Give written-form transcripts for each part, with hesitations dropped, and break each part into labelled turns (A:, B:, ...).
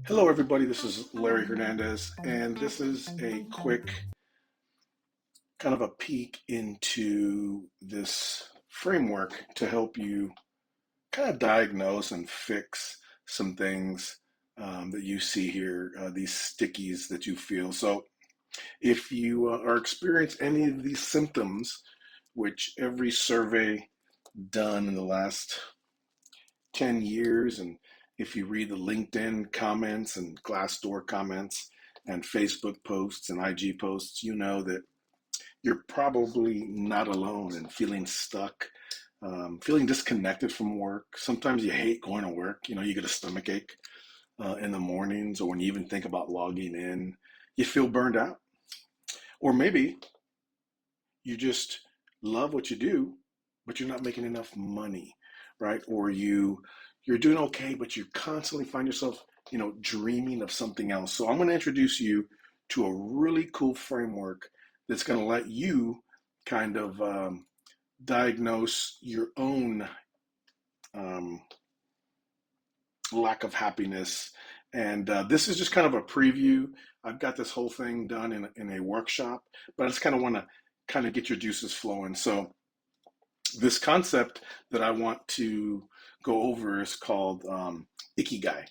A: Hello, everybody. This is Larry Hernandez, and this is a quick kind of a peek into this framework to help you kind of diagnose and fix some things that you see here, these stickies that you feel. So, if you are experiencing any of these symptoms, which every survey done in the last 10 years, and if you read the LinkedIn comments and Glassdoor comments and Facebook posts and IG posts, you know that you're probably not alone in feeling stuck, feeling disconnected from work. Sometimes you hate going to work. You know, you get a stomach ache in the mornings, or when you even think about logging in, you feel burned out. Or maybe you just love what you do, but you're not making enough money, right? Or you're doing okay, but you constantly find yourself, dreaming of something else. So I'm going to introduce you to a really cool framework that's going to let you kind of diagnose your own um, lack of happiness. And this is just kind of a preview. I've got this whole thing done in a workshop, but I just kind of want to kind of get your juices flowing. So this concept that I want to go over is called Ikigai,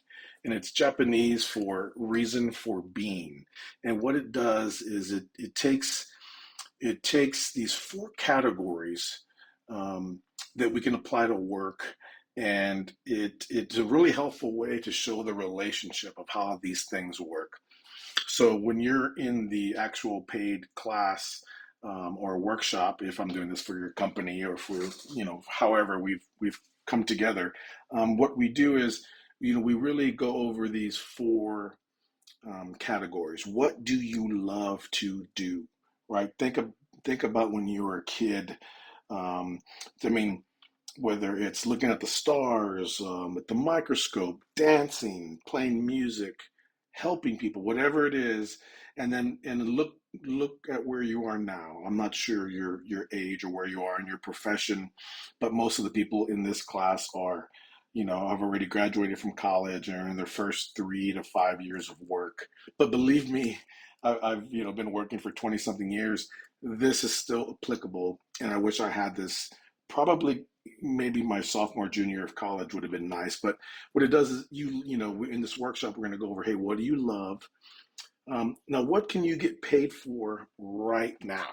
A: and it's Japanese for reason for being. And what it does is it takes these four categories that we can apply to work, and it's a really helpful way to show the relationship of how these things work. So when you're in the actual paid class or workshop, if I'm doing this for your company or for however we've come together, what we do is we really go over these four categories. What do you love to do? Right? Think about when you were a kid. I mean, whether it's looking at the stars, at the microscope, dancing, playing music, helping people, whatever it is, and look at where you are now. I'm not sure your age or where you are in your profession, but most of the people in this class are, have already graduated from college or in their first 3 to 5 years of work. But believe me, I've been working for 20 something years. This is still applicable, and I wish I had this probably maybe my sophomore junior of college would have been nice. But what it does is in this workshop we're going to go over, hey, what do you love? Now what can you get paid for right now?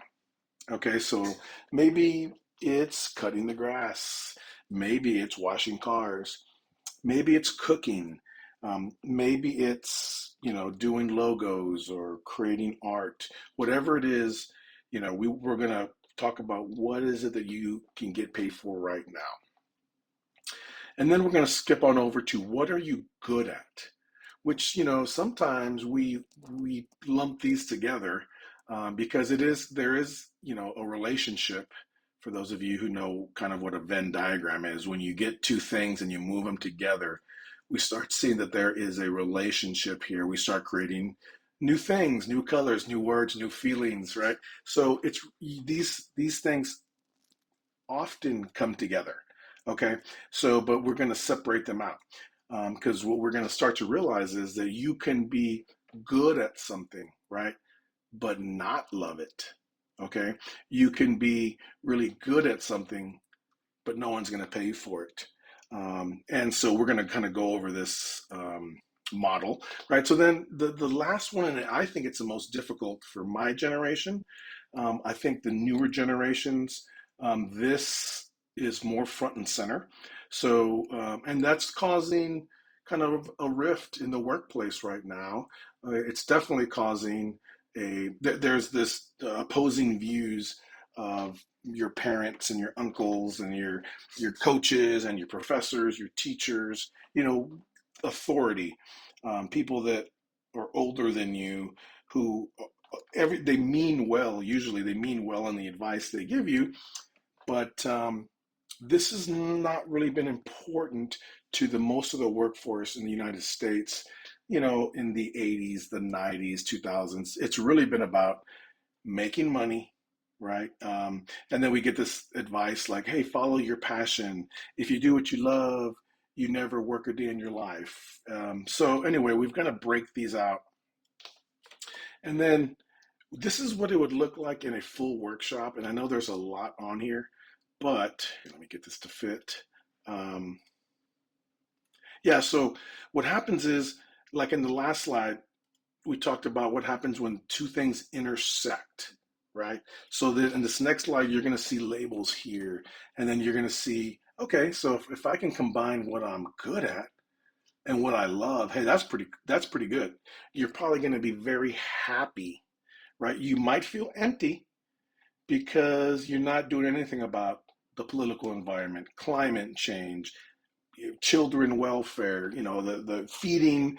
A: Okay, so maybe it's cutting the grass, maybe it's washing cars, maybe it's cooking, maybe it's doing logos or creating art. Whatever it is, we're going to talk about what is it that you can get paid for right now. And then we're going to skip on over to what are you good at, which sometimes we lump these together because there is a relationship. For those of you who know kind of what a Venn diagram is, when you get two things and you move them together, we start seeing that there is a relationship here. We start creating new things, new colors, new words, new feelings, right? So it's these things often come together. Okay, so but we're going to separate them out because what we're going to start to realize is that you can be good at something, right, but not love it. Okay, you can be really good at something, but no one's going to pay for it. And so we're going to kind of go over this model, right? So then the last one, and I think it's the most difficult for my generation. I think the newer generations, this is more front and center. So, and that's causing kind of a rift in the workplace right now. It's definitely causing there's this opposing views of your parents and your uncles and your coaches and your professors, your teachers, authority, people that are older than you who they mean well. Usually, they mean well in the advice they give you, but this has not really been important to the most of the workforce in the United States. In the 80s, the 90s, 2000s, it's really been about making money, right? And then we get this advice like, hey, follow your passion. If you do what you love, you never work a day in your life. So anyway, we've got to break these out. And then this is what it would look like in a full workshop. And I know there's a lot on here, but let me get this to fit. Um, yeah, so what happens is, like in the last slide, we talked about what happens when two things intersect, right? So that in this next slide, you're going to see labels here, and then you're going to see, okay, so if I can combine what I'm good at and what I love, hey, that's pretty good. You're probably going to be very happy, right? You might feel empty because you're not doing anything about the political environment, climate change, children welfare, the feeding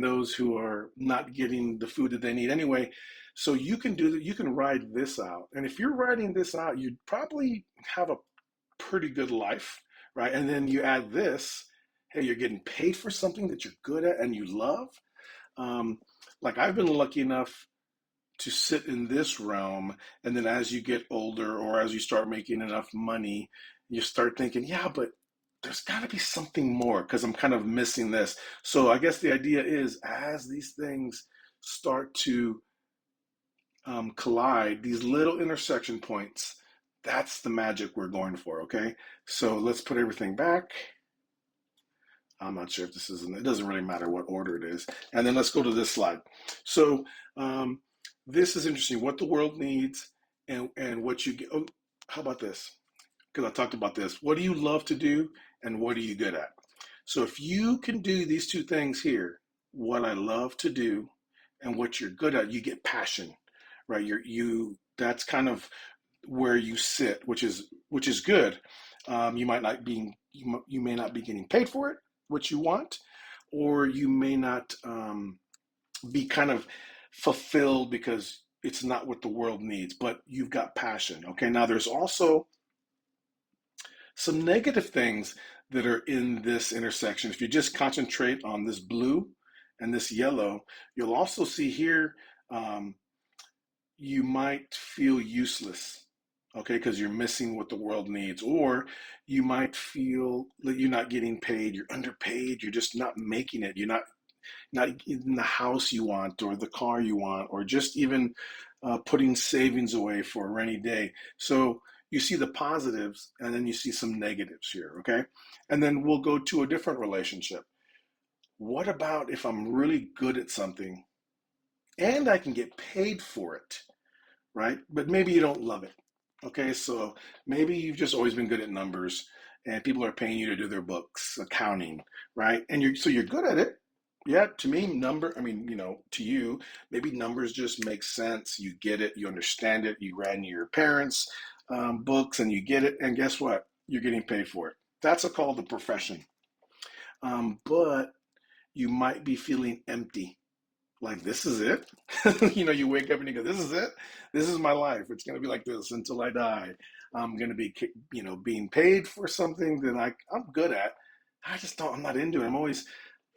A: those who are not getting the food that they need anyway. So you can do that. You can ride this out, and if you're riding this out, you'd probably have a pretty good life, right? And then you add this. Hey, you're getting paid for something that you're good at and you love. Um, like I've been lucky enough to sit in this realm, and then as you get older or as you start making enough money, you start thinking, yeah, but there's got to be something more because I'm kind of missing this. So I guess the idea is as these things start to collide, these little intersection points, that's the magic we're going for. Okay, so let's put everything back. I'm not sure if this is, it doesn't really matter what order it is. And then let's go to this slide. So um, this is interesting, what the world needs and what you get. Oh, how about this? Because I talked about this. What do you love to do and what are you good at? So if you can do these two things here, what I love to do and what you're good at, you get passion, right? That's kind of where you sit, which is good. You may not be getting paid for it, what you want, or you may not be kind of fulfilled because it's not what the world needs, but you've got passion. Okay, now there's also some negative things that are in this intersection. If you just concentrate on this blue and this yellow, you'll also see here um, you might feel useless, okay, because you're missing what the world needs, or you might feel that you're not getting paid, you're underpaid, you're just not making it, you're not in the house you want or the car you want, or just even putting savings away for a rainy day. So you see the positives and then you see some negatives here, okay? And then we'll go to a different relationship. What about if I'm really good at something and I can get paid for it, right? But maybe you don't love it. Okay, so maybe you've just always been good at numbers and people are paying you to do their books, accounting, right? And you're good at it. Yeah, to me, to you, maybe numbers just make sense. You get it, you understand it, you ran your parents' books and you get it. And guess what? You're getting paid for it. That's called the profession. But you might be feeling empty, like this is it. You wake up and you go, this is it. This is my life. It's going to be like this until I die. I'm going to be being paid for something that I'm good at. I'm not into it. I'm always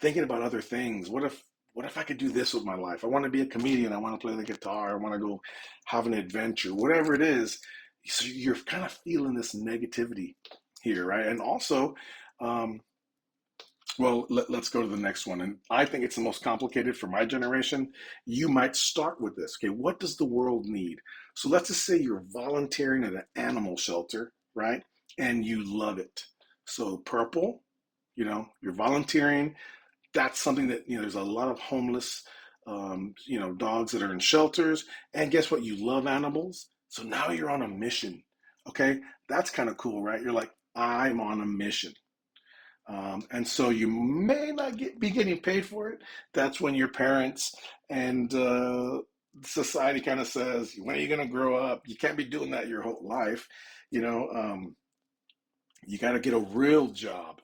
A: thinking about other things. What if I could do this with my life? I want to be a comedian. I want to play the guitar. I want to go have an adventure, whatever it is. So you're kind of feeling this negativity here, right? And also well, let's go to the next one. And I think it's the most complicated for my generation. You might start with this. Okay, what does the world need? So let's just say you're volunteering at an animal shelter, right? And you love it. So purple, you're volunteering. That's something that, there's a lot of homeless, dogs that are in shelters. And guess what? You love animals. So now you're on a mission. Okay, that's kind of cool, right? You're like, I'm on a mission. And so you may not be getting paid for it. That's when your parents and society kind of says, when are you going to grow up? You can't be doing that your whole life. You know, um, you got to get a real job.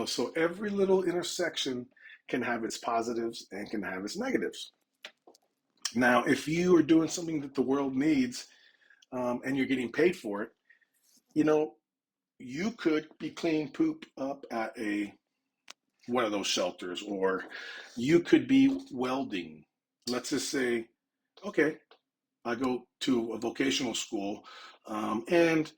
A: So every little intersection can have its positives and can have its negatives. Now, if you are doing something that the world needs and you're getting paid for it, you know, you could be cleaning poop up at one of those shelters, or you could be welding. Let's just say, okay, I go to a vocational school, and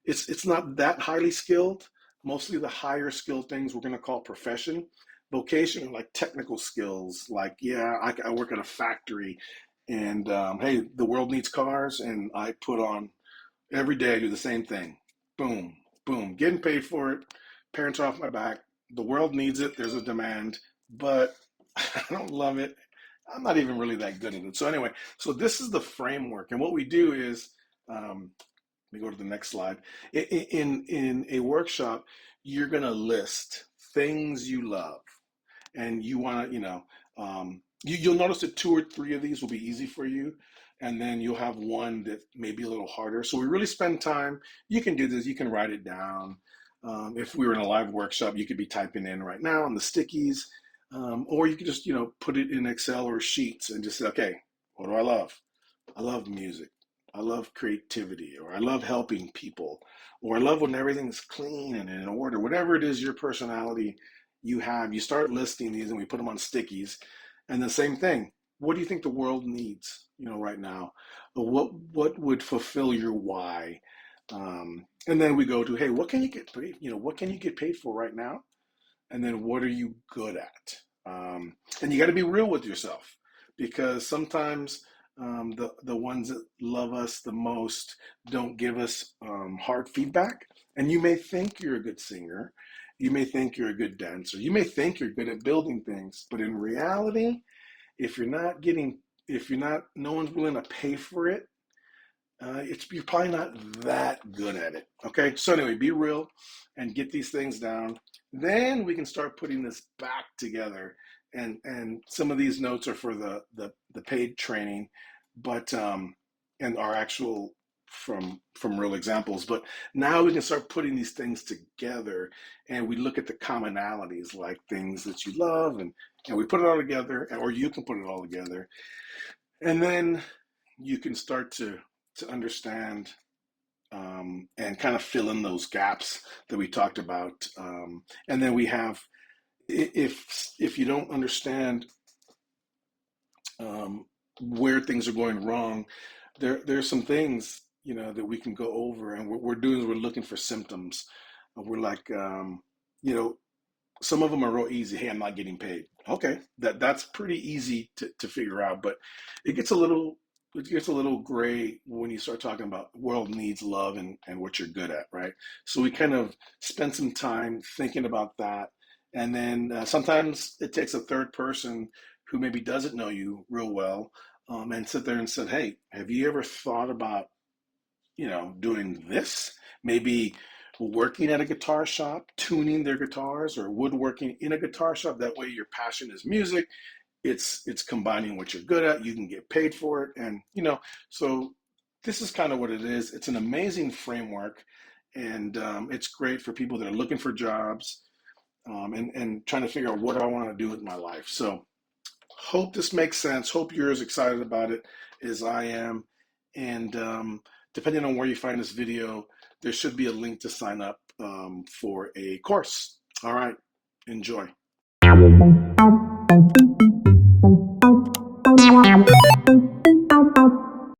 A: it's not that highly skilled. Mostly the higher skilled things we're going to call profession. Vocation are like technical skills. Like, yeah, I work at a factory, and hey, the world needs cars, and I put on every day. I do the same thing. Boom, boom, getting paid for it. Parents are off my back. The world needs it. There's a demand, but I don't love it. I'm not even really that good at it. So anyway, so this is the framework, and what we do is, let me go to the next slide. In a workshop, you're gonna list things you love, and you want to, you'll notice that 2 or 3 of these will be easy for you, and then you'll have one that may be a little harder. So we really spend time. You can do this. You can write it down. If we were in a live workshop, you could be typing in right now on the stickies, or you could just, put it in Excel or Sheets and just say, okay, what do I love? I love music. I love creativity, or I love helping people, or I love when everything's clean and in order. Whatever it is, your personality you have, you start listing these, and we put them on stickies. And the same thing. What do you think the world needs, right now? What would fulfill your why? And then we go to, hey, what can you get paid? What can you get paid for right now? And then what are you good at? And you got to be real with yourself, because sometimes the ones that love us the most don't give us hard feedback. And you may think you're a good singer, you may think you're a good dancer, you may think you're good at building things, but in reality, if no one's willing to pay for it, you're probably not that good at it. Okay, so anyway, be real and get these things down. Then we can start putting this back together. And some of these notes are for the paid training, but and are actual from real examples. But now we can start putting these things together, and we look at the commonalities, like things that you love, and we put it all together, or you can put it all together, and then you can start to understand and kind of fill in those gaps that we talked about. And then we have, if you don't understand where things are going wrong, there's some things that we can go over, and what we're doing is we're looking for symptoms. We're like, some of them are real easy. Hey, I'm not getting paid. Okay, that's pretty easy to figure out, but it gets a little gray when you start talking about world needs love and what you're good at, right? So we kind of spend some time thinking about that, and then sometimes it takes a third person who maybe doesn't know you real well, and sit there and said, hey, have you ever thought about doing this? Maybe working at a guitar shop, tuning their guitars, or woodworking in a guitar shop. That way your passion is music. It's combining what you're good at. You can get paid for it. And, so this is kind of what it is. It's an amazing framework. And it's great for people that are looking for jobs, and trying to figure out what do I want to do with my life. So hope this makes sense. Hope you're as excited about it as I am. And depending on where you find this video, there should be a link to sign up for a course. All right, enjoy.